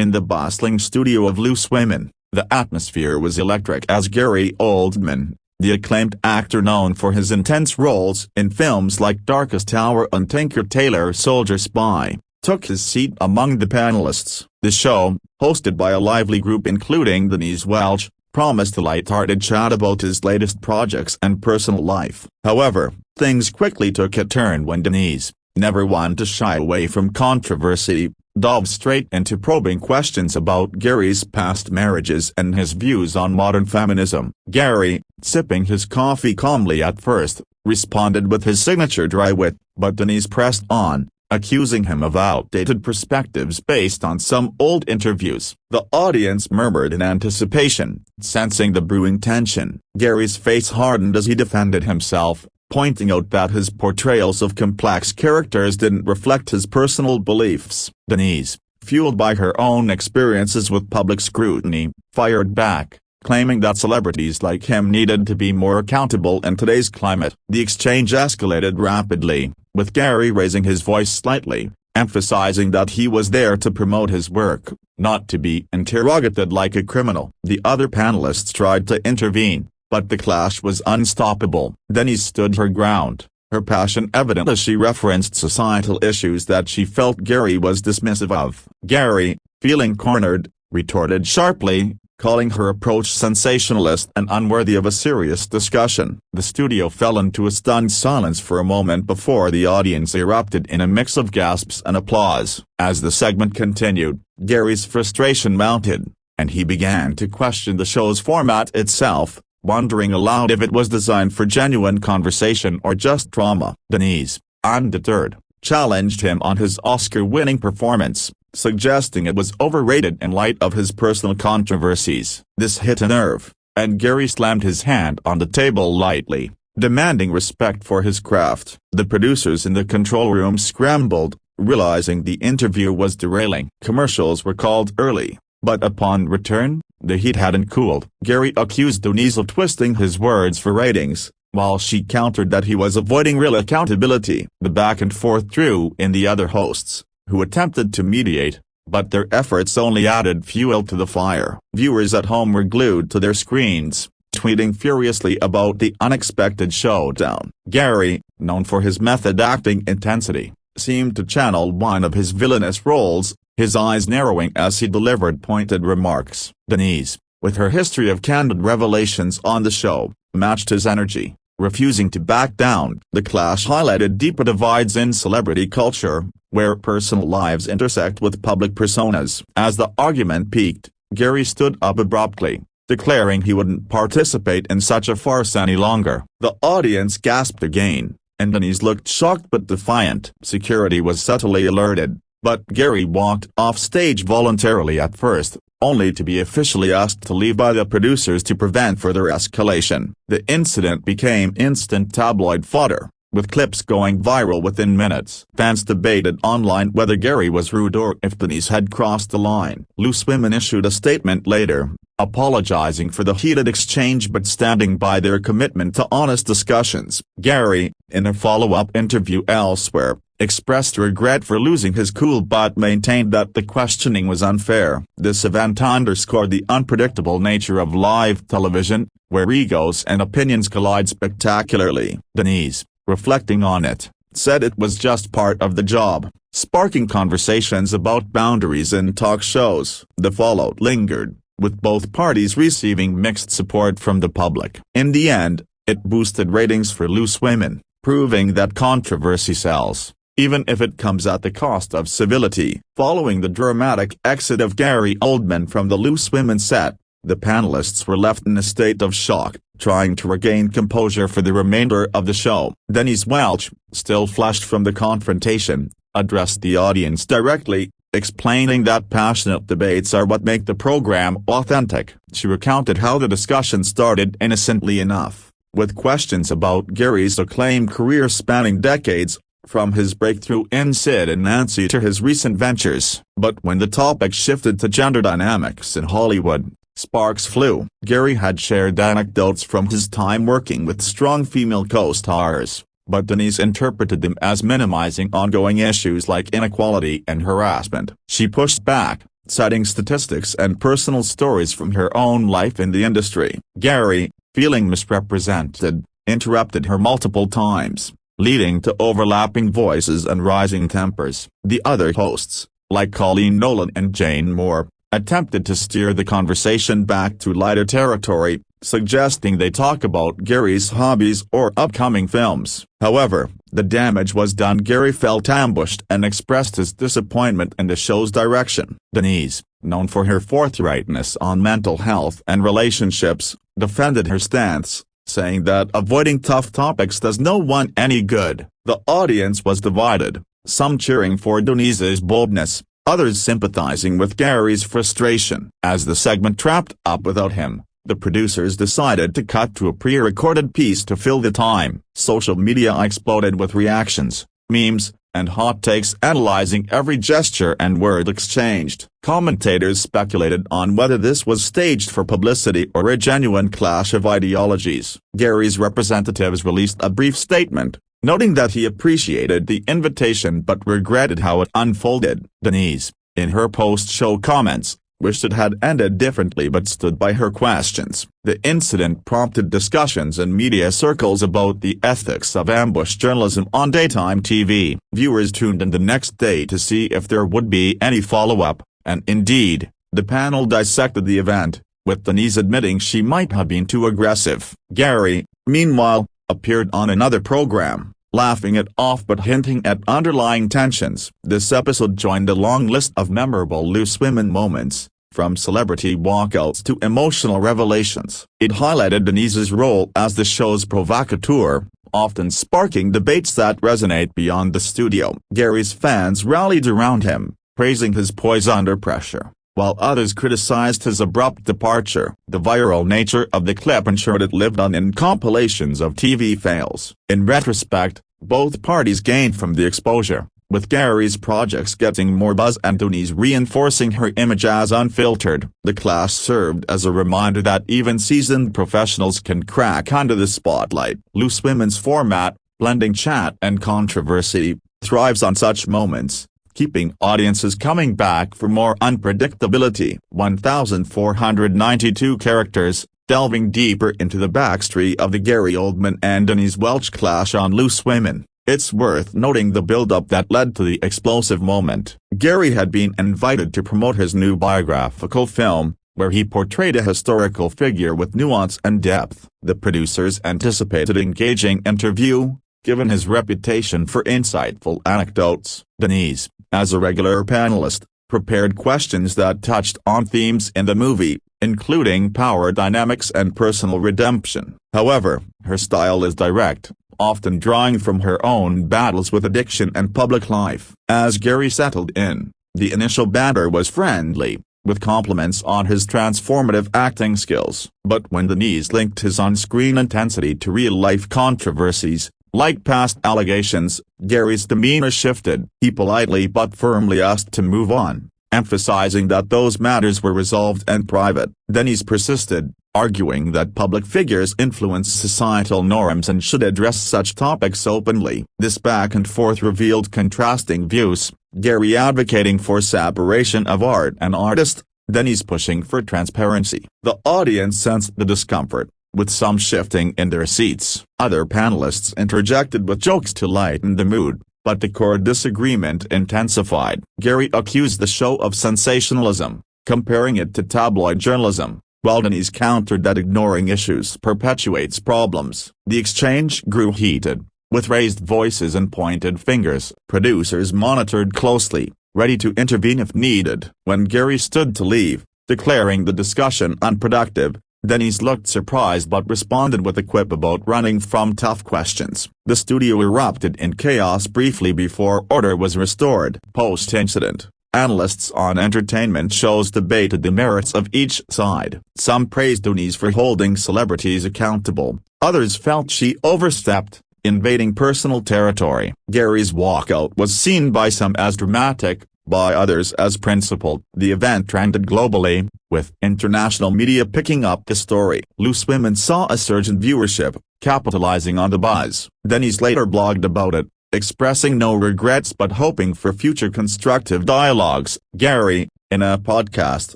In the bustling studio of Loose Women, the atmosphere was electric as Gary Oldman, the acclaimed actor known for his intense roles in films like Darkest Hour and Tinker Tailor Soldier Spy, took his seat among the panelists. The show, hosted by a lively group including Denise Welch, promised a light-hearted chat about his latest projects and personal life. However, things quickly took a turn when Denise, never one to shy away from controversy, dove straight into probing questions about Gary's past marriages and his views on modern feminism. Gary, sipping his coffee calmly at first, responded with his signature dry wit, but Denise pressed on, accusing him of outdated perspectives based on some old interviews. The audience murmured in anticipation, sensing the brewing tension. Gary's face hardened as he defended himself, pointing out that his portrayals of complex characters didn't reflect his personal beliefs. Denise, fueled by her own experiences with public scrutiny, fired back, claiming that celebrities like him needed to be more accountable in today's climate. The exchange escalated rapidly, with Gary raising his voice slightly, emphasizing that he was there to promote his work, not to be interrogated like a criminal. The other panelists tried to intervene, but the clash was unstoppable. Denise stood her ground, her passion evident as she referenced societal issues that she felt Gary was dismissive of. Gary, feeling cornered, retorted sharply, calling her approach sensationalist and unworthy of a serious discussion. The studio fell into a stunned silence for a moment before the audience erupted in a mix of gasps and applause. As the segment continued, Gary's frustration mounted, and he began to question the show's format itself, wondering aloud if it was designed for genuine conversation or just drama. Denise, undeterred, challenged him on his Oscar-winning performance, suggesting it was overrated in light of his personal controversies. This hit a nerve, and Gary slammed his hand on the table lightly, demanding respect for his craft. The producers in the control room scrambled, realizing the interview was derailing. Commercials were called early, but upon return, the heat hadn't cooled. Gary accused Denise of twisting his words for ratings, while she countered that he was avoiding real accountability. The back and forth drew in the other hosts, who attempted to mediate, but their efforts only added fuel to the fire. Viewers at home were glued to their screens, tweeting furiously about the unexpected showdown. Gary, known for his method-acting intensity, seemed to channel one of his villainous roles, his eyes narrowing as he delivered pointed remarks. Denise, with her history of candid revelations on the show, matched his energy, refusing to back down. The clash highlighted deeper divides in celebrity culture, where personal lives intersect with public personas. As the argument peaked, Gary stood up abruptly, declaring he wouldn't participate in such a farce any longer. The audience gasped again, and Denise looked shocked but defiant. Security was subtly alerted, but Gary walked off stage voluntarily at first, only to be officially asked to leave by the producers to prevent further escalation. The incident became instant tabloid fodder, with clips going viral within minutes. Fans debated online whether Gary was rude or if Denise had crossed the line. Loose Women issued a statement later, apologizing for the heated exchange but standing by their commitment to honest discussions. Gary, in a follow-up interview elsewhere, expressed regret for losing his cool but maintained that the questioning was unfair. This event underscored the unpredictable nature of live television, where egos and opinions collide spectacularly. Denise, reflecting on it, said it was just part of the job, sparking conversations about boundaries in talk shows. The fallout lingered, with both parties receiving mixed support from the public. In the end, it boosted ratings for Loose Women, proving that controversy sells, even if it comes at the cost of civility. Following the dramatic exit of Gary Oldman from the Loose Women set, the panelists were left in a state of shock, trying to regain composure for the remainder of the show. Denise Welch, still flushed from the confrontation, addressed the audience directly, explaining that passionate debates are what make the program authentic. She recounted how the discussion started innocently enough, with questions about Gary's acclaimed career spanning decades, from his breakthrough in Sid and Nancy to his recent ventures. But when the topic shifted to gender dynamics in Hollywood, sparks flew. Gary had shared anecdotes from his time working with strong female co-stars, but Denise interpreted them as minimizing ongoing issues like inequality and harassment. She pushed back, citing statistics and personal stories from her own life in the industry. Gary, feeling misrepresented, interrupted her multiple times, leading to overlapping voices and rising tempers. The other hosts, like Colleen Nolan and Jane Moore, attempted to steer the conversation back to lighter territory, suggesting they talk about Gary's hobbies or upcoming films. However, the damage was done. Gary felt ambushed and expressed his disappointment in the show's direction. Denise, known for her forthrightness on mental health and relationships, defended her stance, saying that avoiding tough topics does no one any good. The audience was divided, some cheering for Denise's boldness, others sympathizing with Gary's frustration. As the segment wrapped up without him, the producers decided to cut to a pre-recorded piece to fill the time. Social media exploded with reactions, memes, and hot takes analyzing every gesture and word exchanged. Commentators speculated on whether this was staged for publicity or a genuine clash of ideologies. Gary's representatives released a brief statement, noting that he appreciated the invitation but regretted how it unfolded. Denise, in her post-show comments, wished it had ended differently but stood by her questions. The incident prompted discussions in media circles about the ethics of ambush journalism on daytime TV. Viewers tuned in the next day to see if there would be any follow-up, and indeed, the panel dissected the event, with Denise admitting she might have been too aggressive. Gary, meanwhile, appeared on another program, laughing it off but hinting at underlying tensions. This episode joined a long list of memorable loose women moments, from celebrity walkouts to emotional revelations. It highlighted Denise's role as the show's provocateur, often sparking debates that resonate beyond the studio. Gary's fans rallied around him, praising his poise under pressure, while others criticized his abrupt departure. The viral nature of the clip ensured it lived on in compilations of TV fails. In retrospect, both parties gained from the exposure, with Gary's projects getting more buzz and Denise reinforcing her image as unfiltered. The clash served as a reminder that even seasoned professionals can crack under the spotlight. Loose Women's format, blending chat and controversy, thrives on such moments, keeping audiences coming back for more unpredictability. 1,492 characters, delving deeper into the backstory of the Gary Oldman and Denise Welch clash on Loose Women. It's worth noting the build-up that led to the explosive moment. Gary had been invited to promote his new biographical film, where he portrayed a historical figure with nuance and depth. The producers anticipated an engaging interview, given his reputation for insightful anecdotes. Denise, as a regular panelist, prepared questions that touched on themes in the movie, including power dynamics and personal redemption. However, her style is direct, often drawing from her own battles with addiction and public life. As Gary settled in, the initial banter was friendly, with compliments on his transformative acting skills. But when Denise linked his on-screen intensity to real-life controversies, like past allegations, Gary's demeanor shifted. He politely but firmly asked to move on, emphasizing that those matters were resolved and private. Denise persisted, arguing that public figures influence societal norms and should address such topics openly. This back and forth revealed contrasting views, Gary advocating for separation of art and artist, Denise pushing for transparency. The audience sensed the discomfort, with some shifting in their seats. Other panelists interjected with jokes to lighten the mood, but the core disagreement intensified. Gary accused the show of sensationalism, comparing it to tabloid journalism, while Denise countered that ignoring issues perpetuates problems. The exchange grew heated, with raised voices and pointed fingers. Producers monitored closely, ready to intervene if needed. When Gary stood to leave, declaring the discussion unproductive, Denise looked surprised but responded with a quip about running from tough questions. The studio erupted in chaos briefly before order was restored. Post-incident, analysts on entertainment shows debated the merits of each side. Some praised Denise for holding celebrities accountable, others felt she overstepped, invading personal territory. Gary's walkout was seen by some as dramatic, by others as principled. The event trended globally, with international media picking up the story. Loose Women saw a surge in viewership, capitalizing on the buzz. Denise later blogged about it, expressing no regrets but hoping for future constructive dialogues. Gary, in a podcast,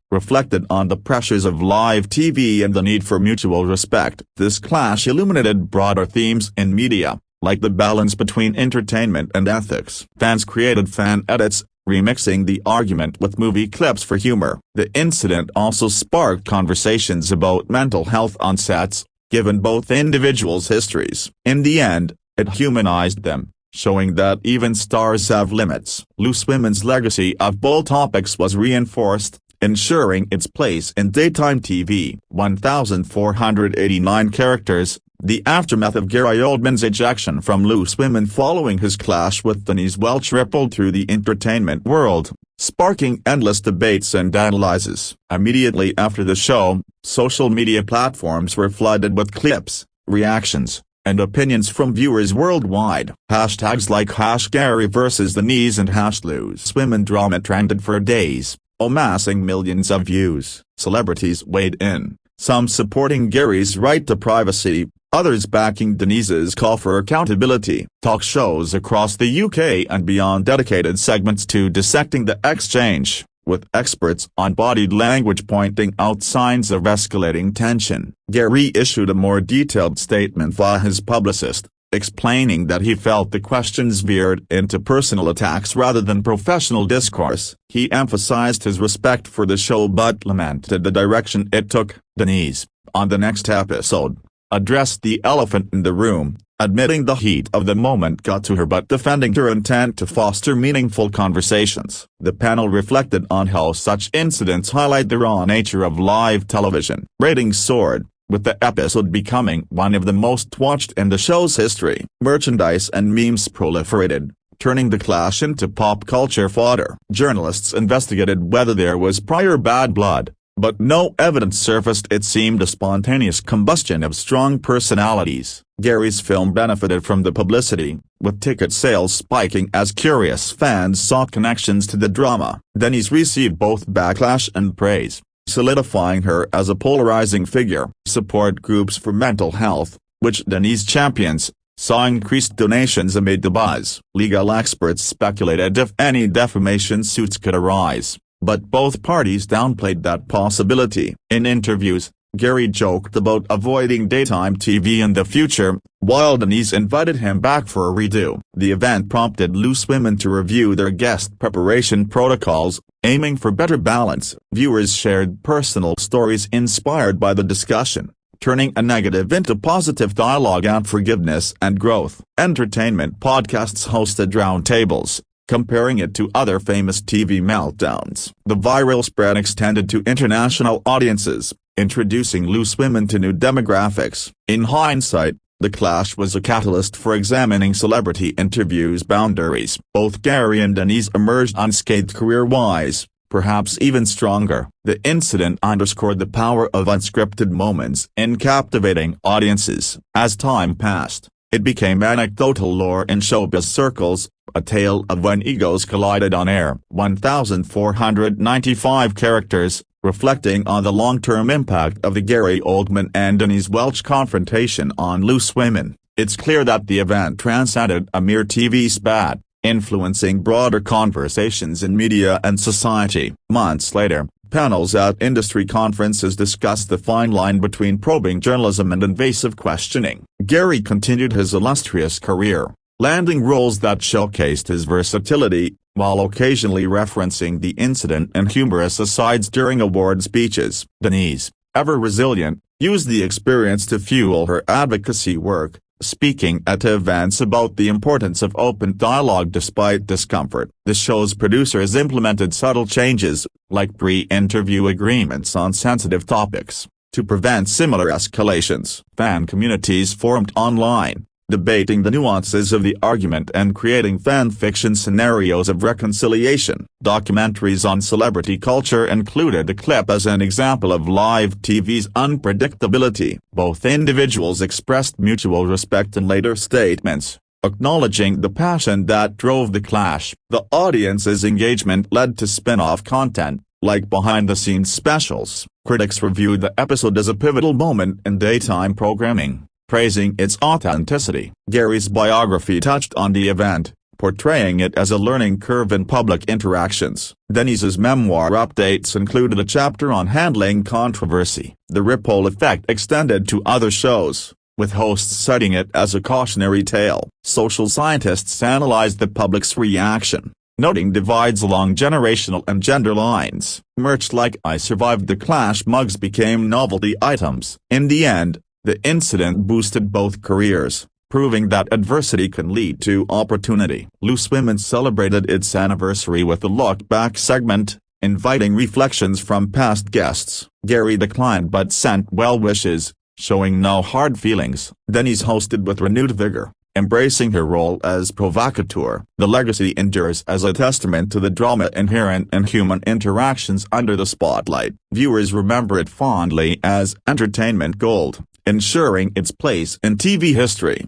reflected on the pressures of live TV and the need for mutual respect. This clash illuminated broader themes in media, like the balance between entertainment and ethics. Fans created fan edits, remixing the argument with movie clips for humor. The incident also sparked conversations about mental health on sets, given both individuals' histories. In the end, it humanized them, showing that even stars have limits. Loose Women's legacy of bold topics was reinforced, ensuring its place in daytime TV. 1,489 characters. The aftermath of Gary Oldman's ejection from Loose Women following his clash with Denise Welch rippled through the entertainment world, sparking endless debates and analyses. Immediately after the show, social media platforms were flooded with clips, reactions, and opinions from viewers worldwide. Hashtags like #Gary vs Denise and #Loose Women drama trended for days, amassing millions of views. Celebrities weighed in, some supporting Gary's right to privacy, others backing Denise's call for accountability. Talk shows across the UK and beyond dedicated segments to dissecting the exchange, with experts on body language pointing out signs of escalating tension. Gary issued a more detailed statement via his publicist, explaining that he felt the questions veered into personal attacks rather than professional discourse. He emphasized his respect for the show but lamented the direction it took. Denise, on the next episode, addressed the elephant in the room, admitting the heat of the moment got to her but defending her intent to foster meaningful conversations. The panel reflected on how such incidents highlight the raw nature of live television. Ratings soared, with the episode becoming one of the most watched in the show's history. Merchandise and memes proliferated, turning the clash into pop culture fodder. Journalists investigated whether there was prior bad blood, but no evidence surfaced. It seemed a spontaneous combustion of strong personalities. Gary's film benefited from the publicity, with ticket sales spiking as curious fans sought connections to the drama. Denise received both backlash and praise, solidifying her as a polarizing figure. Support groups for mental health, which Denise champions, saw increased donations amid the buzz. Legal experts speculated if any defamation suits could arise, but both parties downplayed that possibility. In interviews, Gary joked about avoiding daytime TV in the future, while Denise invited him back for a redo. The event prompted Loose Women to review their guest preparation protocols, aiming for better balance. Viewers shared personal stories inspired by the discussion, turning a negative into positive dialogue on forgiveness and growth. Entertainment podcasts hosted roundtables, comparing it to other famous TV meltdowns. The viral spread extended to international audiences, introducing Loose Women to new demographics. In hindsight, the clash was a catalyst for examining celebrity interviews' boundaries. Both Gary and Denise emerged unscathed career-wise, perhaps even stronger. The incident underscored the power of unscripted moments in captivating audiences. As time passed, it became anecdotal lore in showbiz circles, a tale of when egos collided on air. 1,495 characters, reflecting on the long-term impact of the Gary Oldman and Denise Welch confrontation on Loose Women. It's clear that the event transcended a mere TV spat, influencing broader conversations in media and society. Months later, panels at industry conferences discussed the fine line between probing journalism and invasive questioning. Gary continued his illustrious career, landing roles that showcased his versatility, while occasionally referencing the incident in humorous asides during award speeches. Denise, ever resilient, used the experience to fuel her advocacy work, speaking at events about the importance of open dialogue despite discomfort. The show's producers implemented subtle changes, like pre-interview agreements on sensitive topics, to prevent similar escalations. Fan communities formed online, debating the nuances of the argument and creating fan fiction scenarios of reconciliation. Documentaries on celebrity culture included a clip as an example of live TV's unpredictability. Both individuals expressed mutual respect in later statements, acknowledging the passion that drove the clash. The audience's engagement led to spin-off content, like behind-the-scenes specials. Critics reviewed the episode as a pivotal moment in daytime programming, praising its authenticity. Gary's biography touched on the event, portraying it as a learning curve in public interactions. Denny's memoir updates included a chapter on handling controversy. The ripple effect extended to other shows, with hosts citing it as a cautionary tale. Social scientists analyzed the public's reaction, noting divides along generational and gender lines. Merch like "I survived the clash" mugs became novelty items. In the end, the incident boosted both careers, proving that adversity can lead to opportunity. Loose Women celebrated its anniversary with a look-back segment, inviting reflections from past guests. Gary declined but sent well wishes, showing no hard feelings. Denny's hosted with renewed vigor, embracing her role as provocateur. The legacy endures as a testament to the drama inherent in human interactions under the spotlight. Viewers remember it fondly as entertainment gold, ensuring its place in TV history.